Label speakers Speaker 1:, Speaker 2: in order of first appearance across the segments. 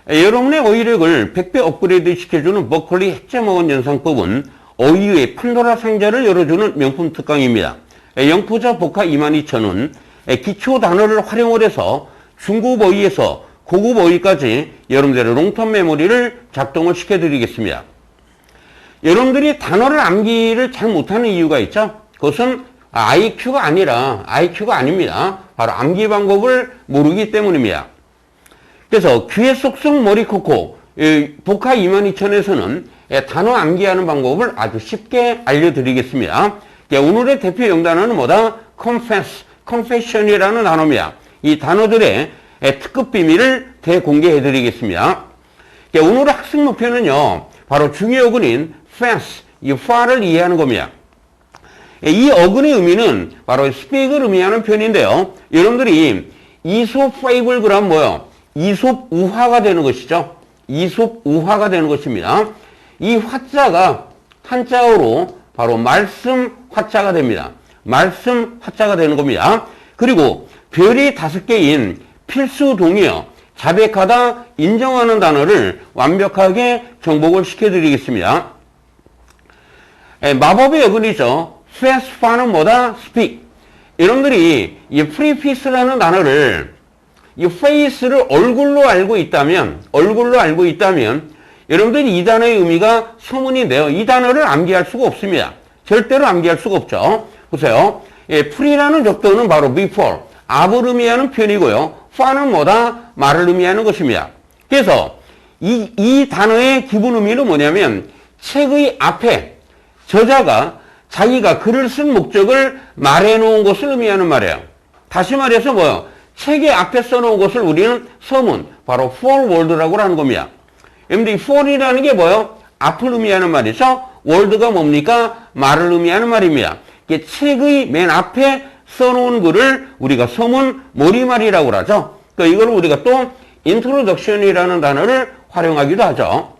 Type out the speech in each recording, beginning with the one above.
Speaker 1: 여러분의 어휘력을 100배 업그레이드 시켜주는 버클리 핵제목원 연상법은 어휘의 판도라 상자를 열어주는 명품 특강입니다. 영포자 복화 22,000원, 기초 단어를 활용을 해서 중급 어휘에서 고급 어휘까지 여러분들의 롱텀 메모리를 작동을 시켜드리겠습니다. 여러분들이 단어를 암기를 잘 못하는 이유가 있죠. 그것은 IQ가 아닙니다. 바로 암기 방법을 모르기 때문입니다. 그래서 귀의 쏙쏙 머리 콕콕 복화 22,000원에서는 단어 암기하는 방법을 아주 쉽게 알려드리겠습니다. 오늘의 대표 영단어는 뭐다? confession이라는 단어입니다. 이 단어들의 특급 비밀을 대공개해드리겠습니다. 오늘의 학습 목표는요, 바로 중요 어근인 fast, 이 fa를 이해하는 겁니다. 이 어근의 의미는 바로 speak을 의미하는 표현인데요. 여러분들이 이솝 페이블 그러면 뭐요? 이솝 우화가 되는 것이죠. 이솝 우화가 되는 것입니다. 이 화자가 한자어로 바로 말씀 화자가 됩니다. 말씀 화자가 되는 겁니다. 그리고 별이 5개인 필수 동의어, 자백하다, 인정하는 단어를 완벽하게 정복을 시켜드리겠습니다. 마법의 어근이죠. fast, far는 뭐다? speak. 여러분들이 이 preface라는 단어를 이 face를 얼굴로 알고 있다면 여러분들이 이 단어의 의미가 소문인데요. 이 단어를 암기할 수가 없습니다. 절대로 암기할 수가 없죠. 보세요. pre라는 접두는 바로 before, 앞을 의미하는 표현이고요. far는 뭐다? 말을 의미하는 것입니다. 그래서 이 단어의 기본 의미는 뭐냐면 책의 앞에 저자가 자기가 글을 쓴 목적을 말해놓은 것을 의미하는 말이에요. 다시 말해서 뭐요? 책의 앞에 써놓은 것을 우리는 서문, 바로 forward라고 하는 겁니다. 여러분들 이 for이라는 게 뭐요? 앞을 의미하는 말이죠. word가 뭡니까? 말을 의미하는 말입니다. 이게 책의 맨 앞에 써놓은 글을 우리가 서문, 머리말이라고 하죠. 그러니까 이걸 우리가 또 introduction이라는 단어를 활용하기도 하죠.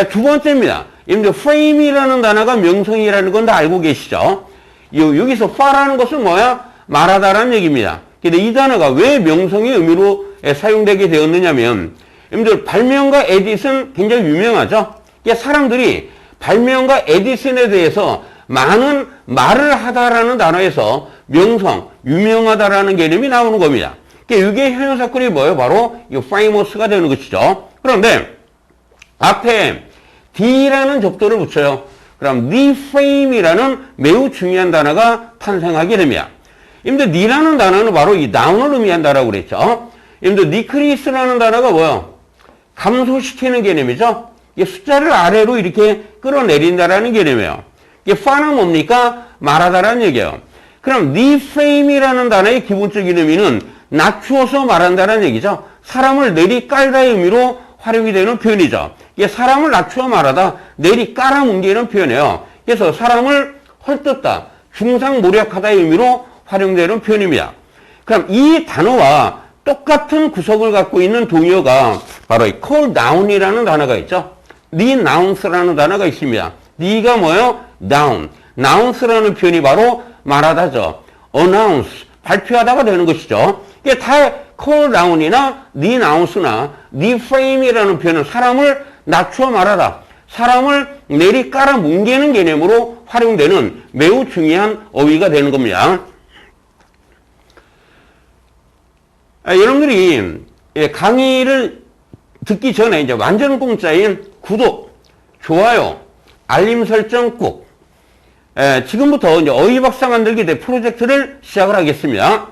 Speaker 1: 두 번째입니다. 여러분들 frame이라는 단어가 명성이라는 건 다 알고 계시죠? 여기서 far라는 것은 뭐야? 말하다라는 얘기입니다. 근데 이 단어가 왜 명성의 의미로 사용되게 되었느냐면, 여러분들 발명가 에디슨 굉장히 유명하죠? 사람들이 발명가 에디슨에 대해서 많은 말을 하다라는 단어에서 명성, 유명하다라는 개념이 나오는 겁니다. 이게 형용사건이 뭐예요? 바로 이 famous가 되는 것이죠. 그런데 앞에 D라는 접두를 붙여요. 그럼 the fame이라는 매우 중요한 단어가 탄생하게 됩니다. 여러분들 니라는 단어는 바로 이 noun을 의미한다라고 그랬죠. 여러분들 decrease라는 단어가 뭐예요? 감소시키는 개념이죠. 이게 숫자를 아래로 이렇게 끌어내린다라는 개념이에요. 이게 far는 뭡니까? 말하다라는 얘기예요. 그럼 the fame이라는 단어의 기본적인 의미는 낮추어서 말한다라는 얘기죠. 사람을 내리깔다의 의미로 활용이 되는 표현이죠. 이게 사람을 낮추어 말하다, 내리 깔아뭉개는 표현이에요. 그래서 사람을 헐뜯다, 중상모략하다의 의미로 활용되는 표현입니다. 그럼 이 단어와 똑같은 구석을 갖고 있는 동의어가 바로 이 call down이라는 단어가 있죠. denounce라는 단어가 있습니다. d가 뭐예요? down. nounce라는 표현이 바로 말하다죠. announce, 발표하다가 되는 것이죠. 이게 다 call down이나 denounce나 defame이라는 표현은 사람을 낮추어 말하다, 사람을 내리 깔아 뭉개는 개념으로 활용되는 매우 중요한 어휘가 되는 겁니다. 여러분들이 강의를 듣기 전에 이제 완전 공짜인 구독, 좋아요, 알림 설정 꾹. 지금부터 이제 어휘박사 만들기 대 프로젝트를 시작을 하겠습니다.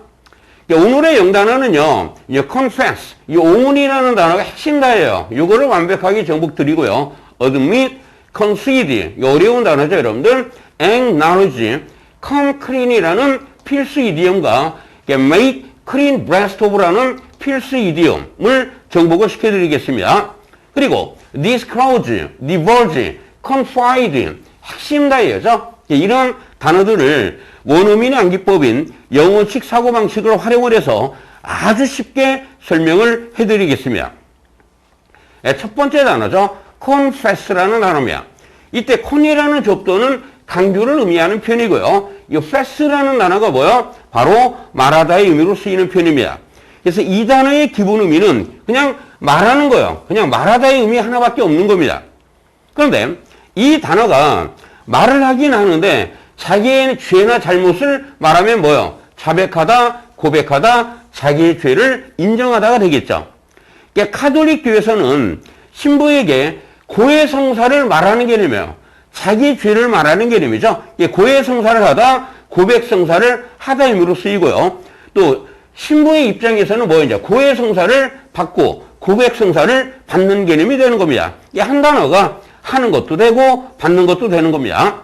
Speaker 1: 오늘의 영단어는요, confess, 이 오문이라는 단어가 핵심 단어예요. 이거를 완벽하게 정복 드리고요. admit, concede, 이 어려운 단어죠, 여러분들. acknowledge, come clean이라는 필수 이디엄과 make clean breast of라는 필수 이디엄을 정복을 시켜드리겠습니다. 그리고 disclose, divulge, confide, 핵심 단어죠. 이런 단어들을 원어민의 암기법인 영어식 사고방식을 활용을 해서 아주 쉽게 설명을 해드리겠습니다. 첫 번째 단어죠. confess라는 단어입니다. 이때 con이라는 접두는 강조를 의미하는 표현이고요. 이 fess라는 단어가 뭐예요? 바로 말하다의 의미로 쓰이는 표현입니다. 그래서 이 단어의 기본 의미는 그냥 말하는 거예요. 그냥 말하다의 의미 하나밖에 없는 겁니다. 그런데 이 단어가 말을 하긴 하는데 자기의 죄나 잘못을 말하면 뭐예요? 자백하다, 고백하다, 자기의 죄를 인정하다가 되겠죠. 그러니까 카톨릭 교회에서는 신부에게 고해성사를 말하는 개념이에요. 자기 죄를 말하는 개념이죠. 고해성사를 하다, 고백성사를 하다 의미로 쓰이고요. 또 신부의 입장에서는 뭐냐? 고해성사를 받고 고백성사를 받는 개념이 되는 겁니다. 이 한 단어가 하는 것도 되고 받는 것도 되는 겁니다.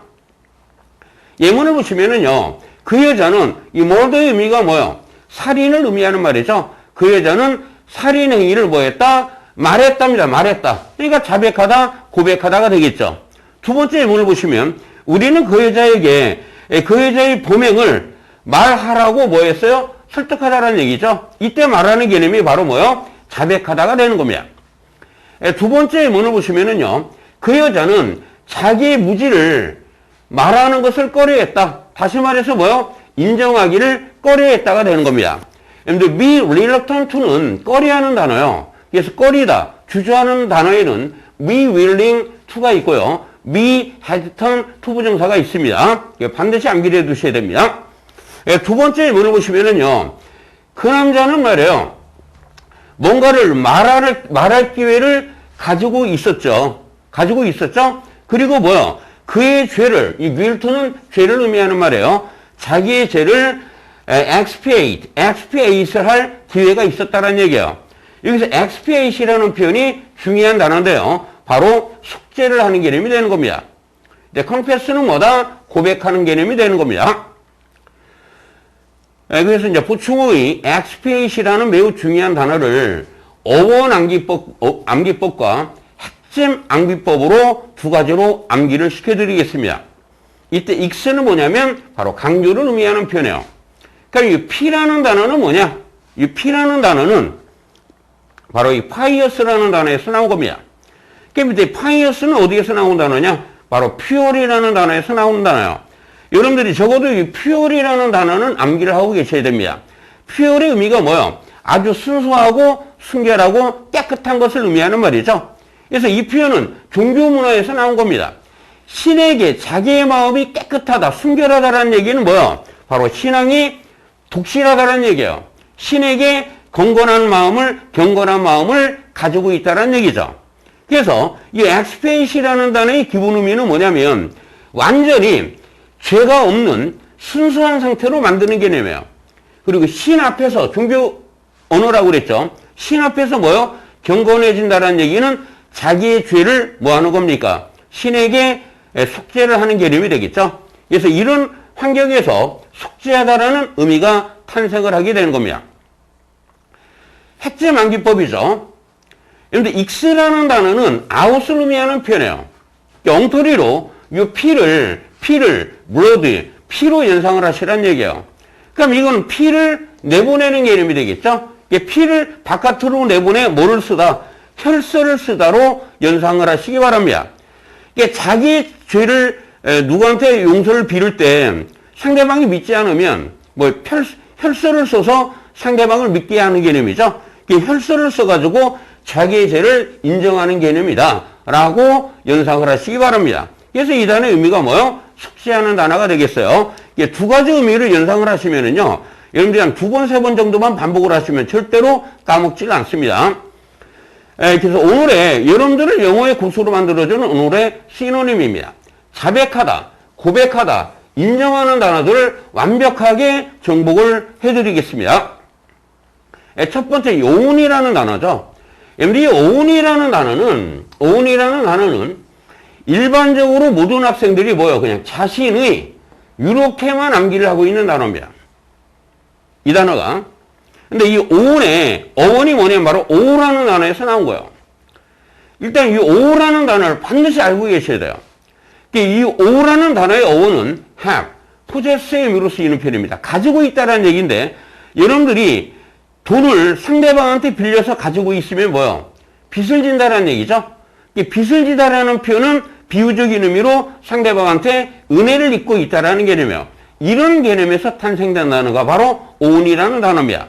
Speaker 1: 예문을 보시면은요, 그 여자는 이 모드의 의미가 뭐예요? 살인을 의미하는 말이죠. 그 여자는 살인 행위를 뭐했다? 말했답니다. 말했다. 그러니까 자백하다, 고백하다가 되겠죠. 두 번째 예문을 보시면 우리는 그 여자에게 그 여자의 범행을 말하라고 뭐 했어요? 설득하다라는 얘기죠. 이때 말하는 개념이 바로 뭐요? 자백하다가 되는 겁니다. 두 번째 예문을 보시면은요, 그 여자는 자기의 무지를 말하는 것을 꺼려했다. 다시 말해서 뭐요? 인정하기를 꺼려했다가 되는 겁니다. 여러분들 be reluctant to는 꺼려하는 단어요. 그래서 꺼리다, 주저하는 단어에는 be willing to가 있고요. be hesitant to 부정사가 있습니다. 반드시 암기해 두셔야 됩니다. 두 번째 예문을 보시면은요, 그 남자는 말이에요, 뭔가를 말할 기회를 가지고 있었죠. 그리고 뭐요? 그의 죄를, 이 willto는 죄를 의미하는 말이에요. 자기의 죄를 expiate를 할 기회가 있었다는 얘기예요. 여기서 expiate이라는 표현이 중요한 단어인데요. 바로 속죄를 하는 개념이 되는 겁니다. confess는 뭐다? 고백하는 개념이 되는 겁니다. 그래서 이제 보충어의 expiate이라는 매우 중요한 단어를 어원 암기법과 핵심 암기법으로 두 가지로 암기를 시켜드리겠습니다. 이때 익스는 뭐냐면 바로 강조를 의미하는 표현이에요. 그러니까 이 P라는 단어는 뭐냐? 이 P라는 단어는 바로 이 pious라는 단어에서 나온 겁니다. 그러니까 이 pious는 어디에서 나온 단어냐? 바로 pure이라는 단어에서 나온 단어예요. 여러분들이 적어도 이 pure이라는 단어는 암기를 하고 계셔야 됩니다. pure의 의미가 뭐예요? 아주 순수하고 순결하고 깨끗한 것을 의미하는 말이죠. 그래서 이 표현은 종교 문화에서 나온 겁니다. 신에게 자기의 마음이 깨끗하다, 순결하다라는 얘기는 뭐예요? 바로 신앙이 독실하다라는 얘기예요. 신에게 경건한 마음을 가지고 있다는 얘기죠. 그래서 이 expiate이라는 단어의 기본 의미는 뭐냐면 완전히 죄가 없는 순수한 상태로 만드는 개념이에요. 그리고 신 앞에서, 종교 언어라고 그랬죠. 신 앞에서 뭐요? 경건해진다는 얘기는 자기의 죄를 뭐 하는 겁니까? 신에게 속죄를 하는 개념이 되겠죠. 그래서 이런 환경에서 속죄하다라는 의미가 탄생을 하게 되는 겁니다. 핵심 암기법이죠. 그런데 익스라는 단어는 아웃을 의미하는 표현이에요. 엉터리로 이 피를 blood, 피로 연상을 하시라는 얘기예요. 그럼 이건 피를 내보내는 개념이 되겠죠. 피를 바깥으로 내보내 뭐를 쓰다? 혈서를 쓰다로 연상을 하시기 바랍니다. 자기 죄를 누구한테 용서를 빌을 때 상대방이 믿지 않으면 뭐 혈서를 써서 상대방을 믿게 하는 개념이죠. 혈서를 써가지고 자기의 죄를 인정하는 개념이다 라고 연상을 하시기 바랍니다. 그래서 이 단어의 의미가 뭐요? 속죄하는 단어가 되겠어요. 두 가지 의미를 연상을 하시면은요, 여러분들이 한 두 번, 세 번 정도만 반복을 하시면 절대로 까먹질 않습니다. 그래서 오늘의 여러분들을 영어의 고수로 만들어주는 오늘의 시노님입니다. 자백하다, 고백하다, 인정하는 단어들을 완벽하게 정복을 해드리겠습니다. 첫 번째, 오운이라는 단어죠. 이 오운이라는 단어는 일반적으로 모든 학생들이 뭐예요? 그냥 자신의 이렇게만 암기를 하고 있는 단어입니다. 이 단어가. 근데 이 오운의 어원이 뭐냐면 바로 오라는 단어에서 나온 거예요. 일단 이 오라는 단어를 반드시 알고 계셔야 돼요. 이 오라는 단어의 어원은 have, possess의 의미로 쓰이는 표현입니다. 가지고 있다는 얘기인데 여러분들이 돈을 상대방한테 빌려서 가지고 있으면 뭐예요? 빚을 진다라는 얘기죠. 빚을 지다라는 표현은 비유적인 의미로 상대방한테 은혜를 입고 있다라는 개념이에요. 이런 개념에서 탄생된 단어가 바로 오운이라는 단어입니다.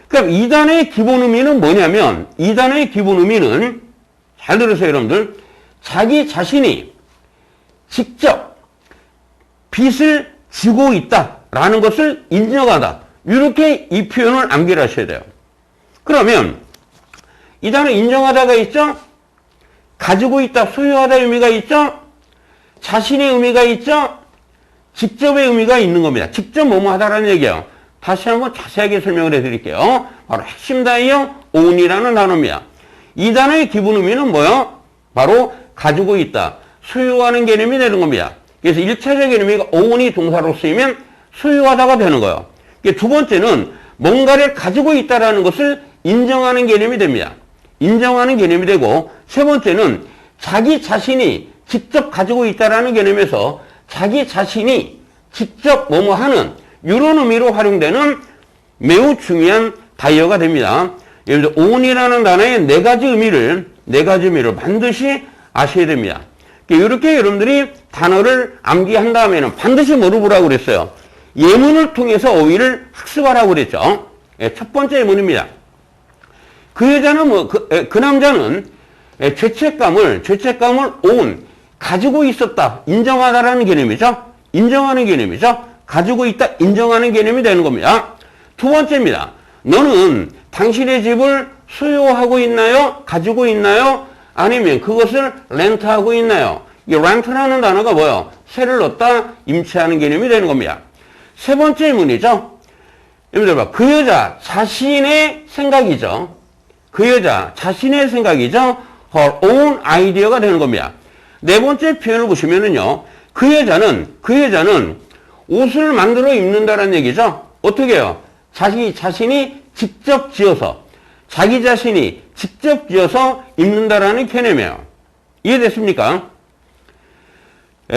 Speaker 1: 그럼 이 단어의 기본 의미는 뭐냐면, 이 단어의 기본 의미는, 잘 들으세요, 여러분들. 자기 자신이 직접 빚을 지고 있다라는 것을 인정하다. 이렇게 이 표현을 암기를 하셔야 돼요. 그러면 이 단어 인정하다가 있죠? 가지고 있다, 소유하다 의미가 있죠? 자신의 의미가 있죠? 직접의 의미가 있는 겁니다. 직접 뭐뭐 하다라는 얘기예요. 다시 한번 자세하게 설명을 해드릴게요. 바로 핵심 단어요, own이라는 단어입니다. 이 단어의 기본 의미는 뭐예요? 바로 가지고 있다, 소유하는 개념이 되는 겁니다. 그래서 1차적인 의미가 own이 동사로 쓰이면 소유하다가 되는 거예요. 두 번째는 뭔가를 가지고 있다라는 것을 인정하는 개념이 됩니다. 인정하는 개념이 되고, 세 번째는 자기 자신이 직접 가지고 있다라는 개념에서 자기 자신이 직접 뭐뭐 하는 이런 의미로 활용되는 매우 중요한 단어가 됩니다. 예를 들어 own이라는 단어의 네 가지 의미를 반드시 아셔야 됩니다. 이렇게 여러분들이 단어를 암기한 다음에는 반드시 뭐를 보라고 그랬어요? 예문을 통해서 어휘를 학습하라고 그랬죠. 첫 번째 예문입니다. 그 여자는 그 남자는 죄책감을 own, 가지고 있었다, 인정하다라는 개념이죠. 인정하는 개념이죠. 가지고 있다, 인정하는 개념이 되는 겁니다. 두 번째입니다. 너는 당신의 집을 소유하고 있나요? 가지고 있나요? 아니면 그것을 렌트하고 있나요? 이 렌트라는 단어가 뭐예요? 세를 넣다, 임차하는 개념이 되는 겁니다. 세 번째 문이죠. 여러분들 봐. 그 여자 자신의 생각이죠. 그 여자 자신의 생각이죠. her own idea가 되는 겁니다. 네 번째 표현을 보시면은요. 그 여자는 옷을 만들어 입는다는 얘기죠. 어떻게 해요? 자기 자신이 직접 지어서 입는다라는 개념이에요. 이해됐습니까?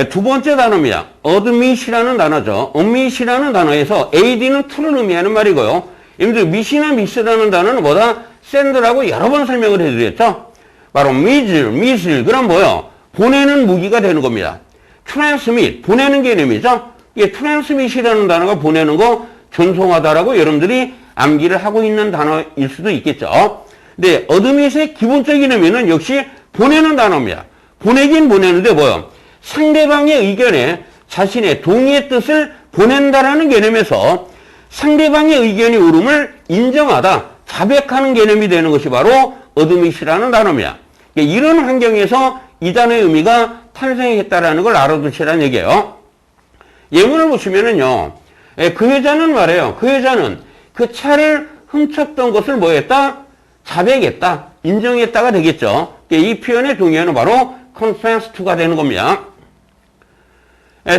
Speaker 1: 두 번째 단어입니다. admit이라는 단어죠. admit이라는 단어에서 ad는 to를 의미하는 말이고요. 여러분들 mit이나 miss라는 단어는 뭐다? send라고 여러 번 설명을 해드렸죠. 바로 miss, 그럼 뭐요? 보내는 무기가 되는 겁니다. transmit, 보내는 개념이죠. 이게 transmit이라는 단어가 보내는 거, 전송하다라고 여러분들이 암기를 하고 있는 단어일 수도 있겠죠. 근데 admit의 기본적인 의미는 역시 보내는 단어입니다. 보내긴 보내는데 뭐요? 상대방의 의견에 자신의 동의의 뜻을 보낸다라는 개념에서 상대방의 의견이 옳음을 인정하다, 자백하는 개념이 되는 것이 바로 admit이라는 단어입니다. 이런 환경에서 이 단어의 의미가 탄생했다라는 걸 알아두시라는 얘기예요. 예문을 보시면은요, 그 여자는 말해요. 그 여자는 그 차를 훔쳤던 것을 뭐 했다? 자백했다, 인정했다가 되겠죠. 이 표현의 동의어는 바로 confess to가 되는 겁니다.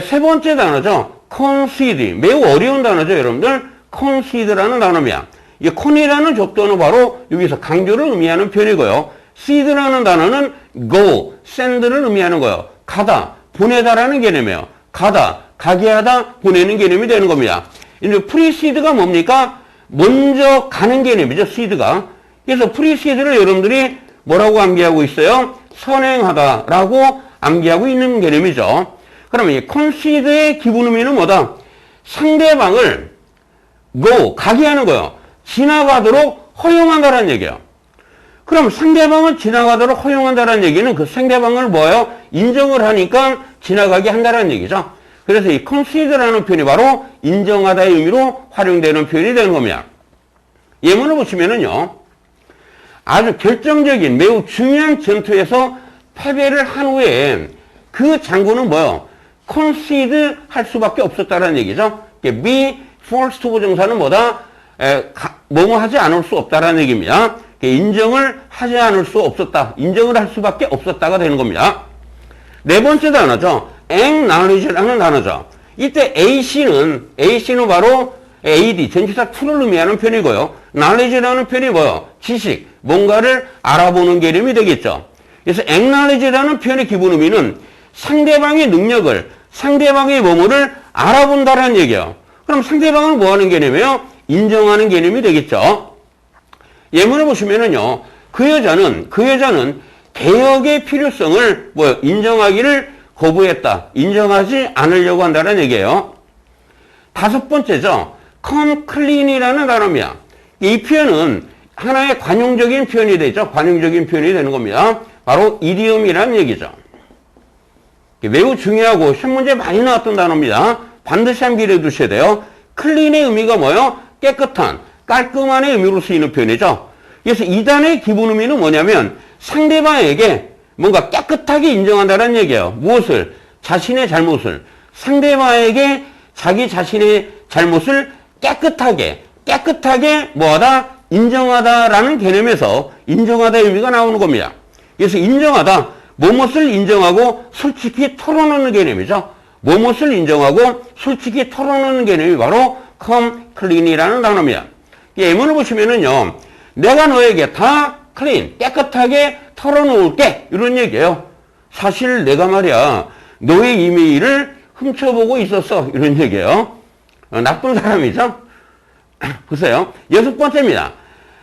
Speaker 1: 세 번째 단어죠. concede. 매우 어려운 단어죠, 여러분들. concede라는 단어입니다. 이 con이라는 접두어는 바로 여기서 강조를 의미하는 표현이고요. seed라는 단어는 go, send를 의미하는 거예요. 가다, 보내다라는 개념이에요. 가다, 가게 하다, 보내는 개념이 되는 겁니다. 이제 precede가 뭡니까? 먼저 가는 개념이죠, seed가. 그래서 precede를 여러분들이 뭐라고 암기하고 있어요? 선행하다라고 암기하고 있는 개념이죠. 그러면 이 concede의 기본 의미는 뭐다? 상대방을 go, 가게 하는 거예요. 지나가도록 허용한다라는 얘기예요. 그럼 상대방을 지나가도록 허용한다라는 얘기는 그 상대방을 뭐예요? 인정을 하니까 지나가게 한다라는 얘기죠. 그래서 이 concede라는 표현이 바로 인정하다의 의미로 활용되는 표현이 되는 겁니다. 예문을 보시면은요, 아주 결정적인 매우 중요한 전투에서 패배를 한 후에 그 장군은 뭐예요? concede 할 수밖에 없었다는 얘기죠. be forced to 부정사는 뭐다? 뭐뭐 하지 않을 수 없다라는 얘기입니다. 인정을 하지 않을 수 없었다. 인정을 할 수밖에 없었다가 되는 겁니다. 네 번째 단어죠. acknowledge라는 단어죠. 이때 ac는 바로 ad, 전치사 to를 의미하는 표현이고요. knowledge라는 표현이 뭐예요? 지식, 뭔가를 알아보는 개념이 되겠죠. 그래서 acknowledge라는 표현의 기본 의미는 상대방의 능력을, 상대방의 뭐뭐를 알아본다라는 얘기예요. 그럼 상대방은 뭐 하는 개념이에요? 인정하는 개념이 되겠죠. 예문을 보시면은요, 그 여자는 개혁의 필요성을 인정하기를 거부했다. 인정하지 않으려고 한다는 얘기예요. 다섯 번째죠. come clean이라는 단어입니다. 이 표현은 하나의 관용적인 표현이 되죠. 관용적인 표현이 되는 겁니다. 바로 이디엄이라는 얘기죠. 매우 중요하고 시험 문제 많이 나왔던 단어입니다. 반드시 암기해 두셔야 돼요. 클린의 의미가 뭐예요? 깨끗한, 깔끔한의 의미로 쓰이는 표현이죠. 그래서 이 단어의 기본 의미는 뭐냐면 상대방에게 뭔가 깨끗하게 인정한다는 얘기예요. 무엇을? 자신의 잘못을. 상대방에게 자기 자신의 잘못을 깨끗하게 뭐하다? 인정하다라는 개념에서 인정하다의 의미가 나오는 겁니다. 그래서 인정하다, 무엇을 인정하고 솔직히 털어놓는 개념이죠. 무엇을 인정하고 솔직히 털어놓는 개념이 바로 come clean이라는 단어입니다. 예문을 보시면은요, 내가 너에게 다 clean, 깨끗하게 털어놓을게, 이런 얘기예요. 사실 내가 말이야, 너의 이메일을 훔쳐보고 있었어, 이런 얘기예요. 나쁜 사람이죠. 보세요. 6번째입니다.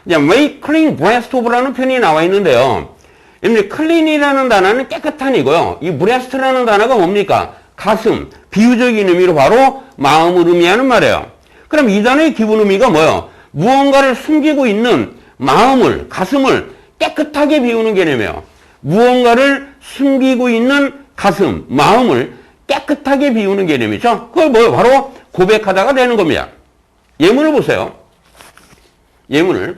Speaker 1: make clean breast of라는 표현이 나와 있는데요. clean이라는 단어는 깨끗한이고요. 이 breast라는 단어가 뭡니까? 가슴, 비유적인 의미로 바로 마음을 의미하는 말이에요. 그럼 이 단어의 기본 의미가 뭐예요? 무언가를 숨기고 있는 마음을, 가슴을 깨끗하게 비우는 개념이에요. 무언가를 숨기고 있는 가슴, 마음을 깨끗하게 비우는 개념이죠. 그걸 뭐예요? 바로 고백하다가 되는 겁니다. 예문을 보세요. 예문을.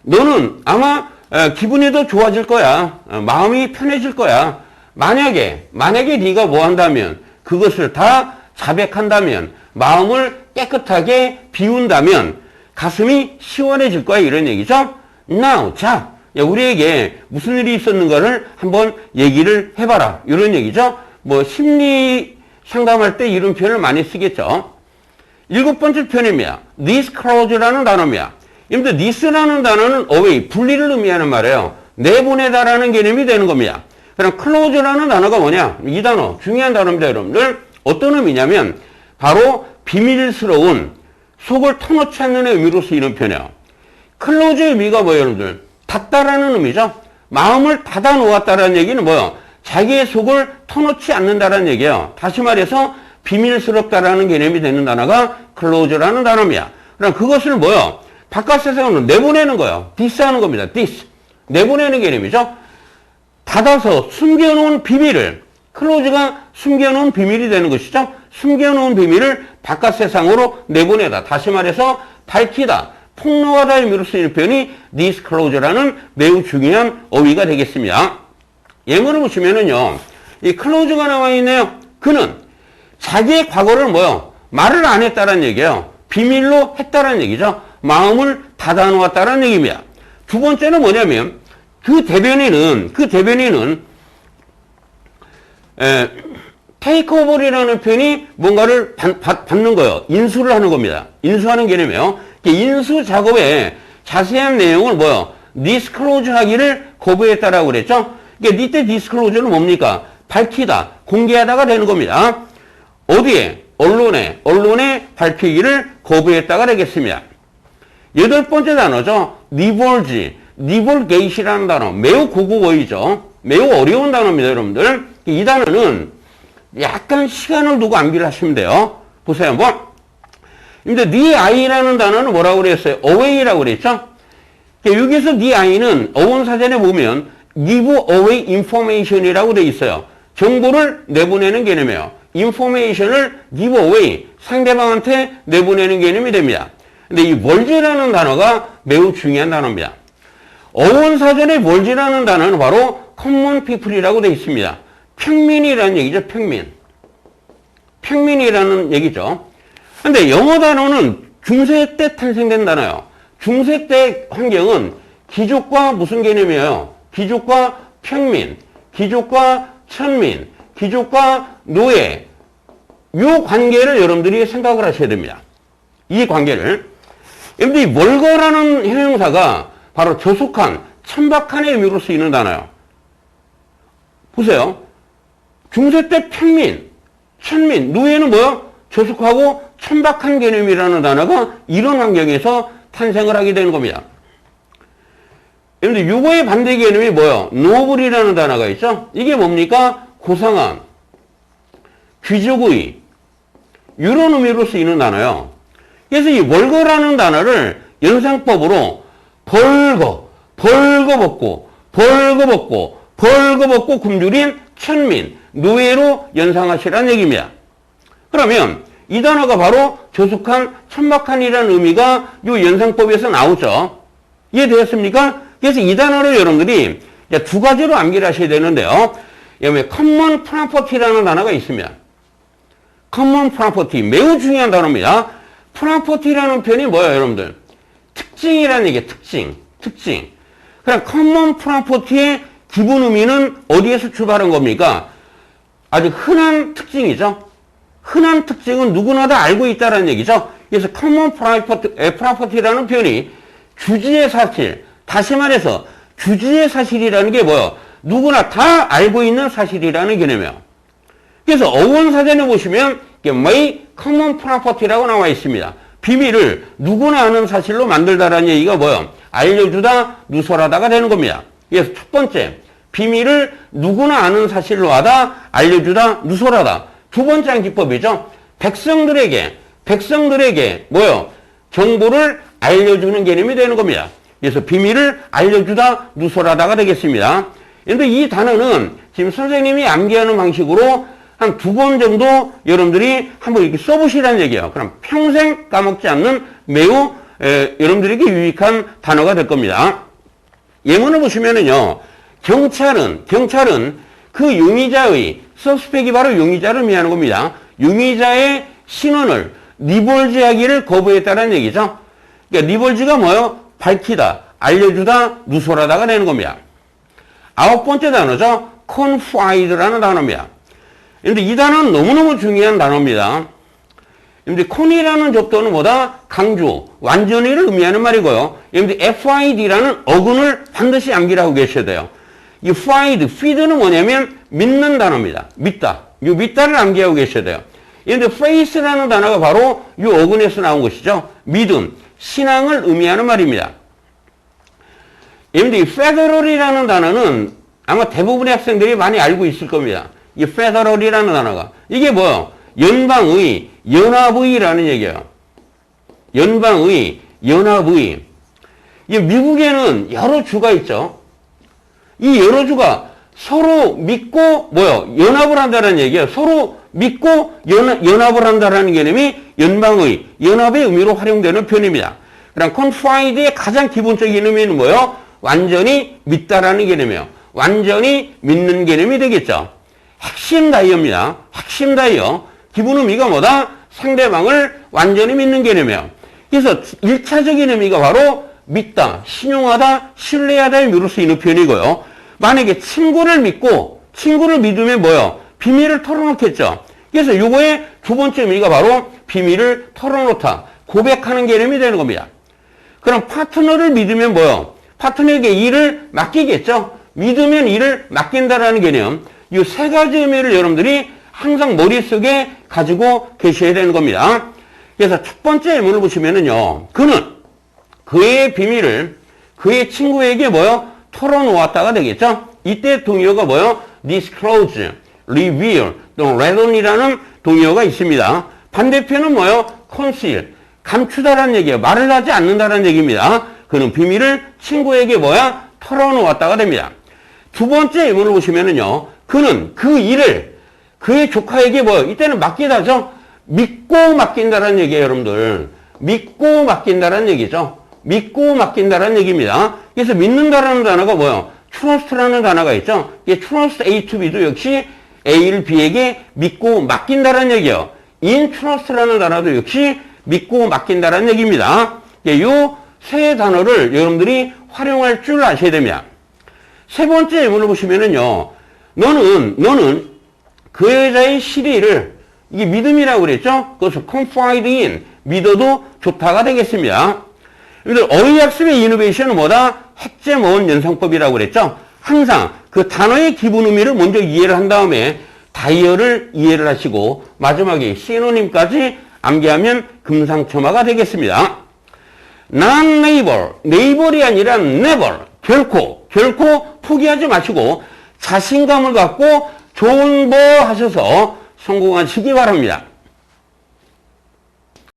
Speaker 1: 너는 아마 기분이 더 좋아질 거야. 마음이 편해질 거야. 만약에 네가 뭐 한다면, 그것을 다 자백한다면, 마음을 깨끗하게 비운다면 가슴이 시원해질 거야, 이런 얘기죠. Now, 자, 우리에게 무슨 일이 있었는가를 한번 얘기를 해봐라, 이런 얘기죠. 뭐 심리 상담할 때 이런 표현을 많이 쓰겠죠. 7번째 표현입니다. disclose라는 단어입니다. 여러분들 this라는 단어는 away, 분리를 의미하는 말이에요. 내보내다라는 개념이 되는 겁니다. 그럼 close라는 단어가 뭐냐? 이 단어, 중요한 단어입니다, 여러분들. 어떤 의미냐면 바로 비밀스러운, 속을 터놓지 않는 의미로 쓰이는 표현이에요. close의 의미가 뭐예요, 여러분들? 닫다라는 의미죠. 마음을 닫아 놓았다라는 얘기는 뭐예요? 자기의 속을 터놓지 않는다라는 얘기예요. 다시 말해서 비밀스럽다라는 개념이 되는 단어가 close라는 단어입니다. 그럼 그것을 뭐예요? 바깥 세상으로 내보내는 거예요. dis하는 겁니다. dis. 내보내는 개념이죠. 닫아서 숨겨놓은 비밀을, close가 숨겨놓은 비밀이 되는 것이죠. 숨겨놓은 비밀을 바깥 세상으로 내보내다. 다시 말해서 밝히다, 폭로하다의 의미로 쓰이는 표현이 disclose라는 매우 중요한 어휘가 되겠습니다. 예문을 보시면은요, 이 close가 나와 있네요. 그는 자기의 과거를 뭐요? 말을 안 했다는 얘기예요. 비밀로 했다는 얘기죠. 마음을 닫아 놓았다는 얘기입니다. 두 번째는 뭐냐면 그 대변인은 take over이라는 표현이 뭔가를 받는 거예요. 인수를 하는 겁니다. 인수하는 개념이에요. 인수 작업에 자세한 내용을 뭐요? disclose 하기를 거부했다라고 그랬죠. 이때 disclose는 뭡니까? 밝히다, 공개하다가 되는 겁니다. 어디에? 언론에 밝히기를 거부했다가 되겠습니다. 8번째 단어죠. divulgate이라는 단어. 매우 고급 어휘죠. 매우 어려운 단어입니다, 여러분들. 이 단어는 약간 시간을 두고 암기를 하시면 돼요. 보세요, 한번. 근데 the I라는 단어는 뭐라고 그랬어요? away라고 그랬죠? 여기서 the I는 어원사전에 보면 give away information이라고 되어 있어요. 정보를 내보내는 개념이에요. information을 give away, 상대방한테 내보내는 개념이 됩니다. 근데 이 멀지라는 단어가 매우 중요한 단어입니다. 어원사전에 멀지라는 단어는 바로 common people이라고 되어 있습니다. 평민이라는 얘기죠, 평민. 평민이라는 얘기죠. 근데 영어 단어는 중세 때 탄생된 단어예요. 중세 때 환경은 귀족과 무슨 개념이에요? 귀족과 평민, 귀족과 천민, 귀족과 노예. 이 관계를 여러분들이 생각을 하셔야 됩니다. 이 관계를. 여러분들 이 멀거라는 형용사가 바로 조속한, 천박한의 의미로 쓰이는 단어예요. 보세요. 중세 때 평민, 천민, 노예는 뭐요? 조속하고 천박한 개념이라는 단어가 이런 환경에서 탄생을 하게 되는 겁니다. 여러분들 유고의 반대 개념이 뭐예요? 노블이라는 단어가 있죠? 이게 뭡니까? 고상한, 귀족의 이런 의미로 쓰이는 단어예요. 그래서 이 월거라는 단어를 연상법으로 벌거벗고 굶주린 천민, 노예로 연상하시라는 얘기입니다. 그러면 이 단어가 바로 조숙한, 천박한이라는 의미가 이 연상법에서 나오죠. 이해되었습니까? 그래서 이 단어를 여러분들이 두 가지로 암기를 하셔야 되는데요. 여기 common property라는 단어가 있습니다. common property, 매우 중요한 단어입니다. property라는 표현이 뭐예요, 여러분들? 특징이라는 얘기예요, 특징. 그럼 common property의 기본 의미는 어디에서 출발한 겁니까? 아주 흔한 특징이죠. 흔한 특징은 누구나 다 알고 있다는 얘기죠. 그래서 common property라는 표현이 주지의 사실, 다시 말해서 주지의 사실이라는 게 뭐예요? 누구나 다 알고 있는 사실이라는 개념이에요. 그래서 어원사전에 보시면 may common property라고 나와 있습니다. 비밀을 누구나 아는 사실로 만들다라는 얘기가 뭐예요? 알려주다, 누설하다가 되는 겁니다. 그래서 첫 번째, 비밀을 누구나 아는 사실로 하다, 알려주다, 누설하다. 두 번째 암기법이죠. 백성들에게 뭐예요? 정보를 알려주는 개념이 되는 겁니다. 그래서 비밀을 알려주다, 누설하다가 되겠습니다. 그런데 이 단어는 지금 선생님이 암기하는 방식으로 한 두 번 정도 여러분들이 한번 이렇게 써보시라는 얘기예요. 그럼 평생 까먹지 않는 매우 여러분들에게 유익한 단어가 될 겁니다. 예문을 보시면은요, 경찰은 그 용의자의, 서스펙이 바로 용의자를 의미하는 겁니다. 용의자의 신원을 리볼즈하기를 거부했다는 얘기죠. 그러니까 리볼즈가 뭐예요? 밝히다, 알려주다, 누설하다가 되는 겁니다. 아홉 번째 단어죠. confide라는 단어입니다. 그런데 이 단어는 너무너무 중요한 단어입니다. 그런데 con이라는 접두어는 뭐다? 강조, 완전히를 의미하는 말이고요. 그런데 fid라는 어근을 반드시 암기를 하고 계셔야 돼요. 이 feed는 뭐냐면 믿는 단어입니다. 믿다. 이 믿다를 암기하고 계셔야 돼요. 그런데 faith라는 단어가 바로 이 어근에서 나온 것이죠. 믿음, 신앙을 의미하는 말입니다. 그런데 이 federal이라는 단어는 아마 대부분의 학생들이 많이 알고 있을 겁니다. 이 federal이라는 단어가. 이게 뭐예요? 연방의, 연합의라는 얘기예요. 연방의, 연합의. 이 미국에는 여러 주가 있죠. 이 여러 주가 서로 믿고 연합을 한다는 얘기예요. 서로 믿고 연합을 한다는 개념이 연방의, 연합의 의미로 활용되는 표현입니다. 그럼 confide의 가장 기본적인 의미는 뭐예요? 완전히 믿다라는 개념이에요. 완전히 믿는 개념이 되겠죠. 핵심 다이어입니다. 핵심 다이어. 기본 의미가 뭐다? 상대방을 완전히 믿는 개념이에요. 그래서 1차적인 의미가 바로 믿다, 신용하다, 신뢰하다의 의미로 쓰이는 표현이고요. 만약에 친구를 믿으면 뭐예요? 비밀을 털어놓겠죠. 그래서 요거의 두 번째 의미가 바로 비밀을 털어놓다, 고백하는 개념이 되는 겁니다. 그럼 파트너를 믿으면 뭐예요? 파트너에게 일을 맡기겠죠. 믿으면 일을 맡긴다라는 개념. 이 세 가지 의미를 여러분들이 항상 머릿속에 가지고 계셔야 되는 겁니다. 그래서 첫 번째 예문을 보시면은요, 그는 그의 비밀을 그의 친구에게 털어놓았다가 되겠죠. 이때 동의어가 disclose, reveal, 또는 redon이라는 동의어가 있습니다. 반대표는 conceal, 감추다라는 얘기예요. 말을 하지 않는다라는 얘기입니다. 그는 비밀을 친구에게 털어놓았다가 됩니다. 두 번째 예문을 보시면은요, 그는 그 일을 그의 조카에게 이때는 맡기다죠. 믿고 맡긴다라는 얘기예요, 여러분들. 믿고 맡긴다라는 얘기죠. 믿고 맡긴다라는 얘기입니다. 그래서 믿는다라는 단어가 trust라는 단어가 있죠. 이 trust A to B도 역시 A를 B에게 믿고 맡긴다라는 얘기예요. in trust라는 단어도 역시 믿고 맡긴다라는 얘기입니다. 이 세 단어를 여러분들이 활용할 줄 아셔야 됩니다. 세 번째 예문을 보시면은요, 너는 그 여자의 실의를, 이게 믿음이라고 그랬죠? 그것을 confide in, 믿어도 좋다가 되겠습니다. 어휘학습의 이노베이션은 뭐다? 핵제모원 연상법이라고 그랬죠? 항상 그 단어의 기본 의미를 먼저 이해를 한 다음에 다이어를 이해를 하시고 마지막에 시노님까지 암기하면 금상첨화가 되겠습니다. non-neighbor, neighbor이 아니라 never, 결코 포기하지 마시고 자신감을 갖고 좋은 거 하셔서 성공하시기 바랍니다.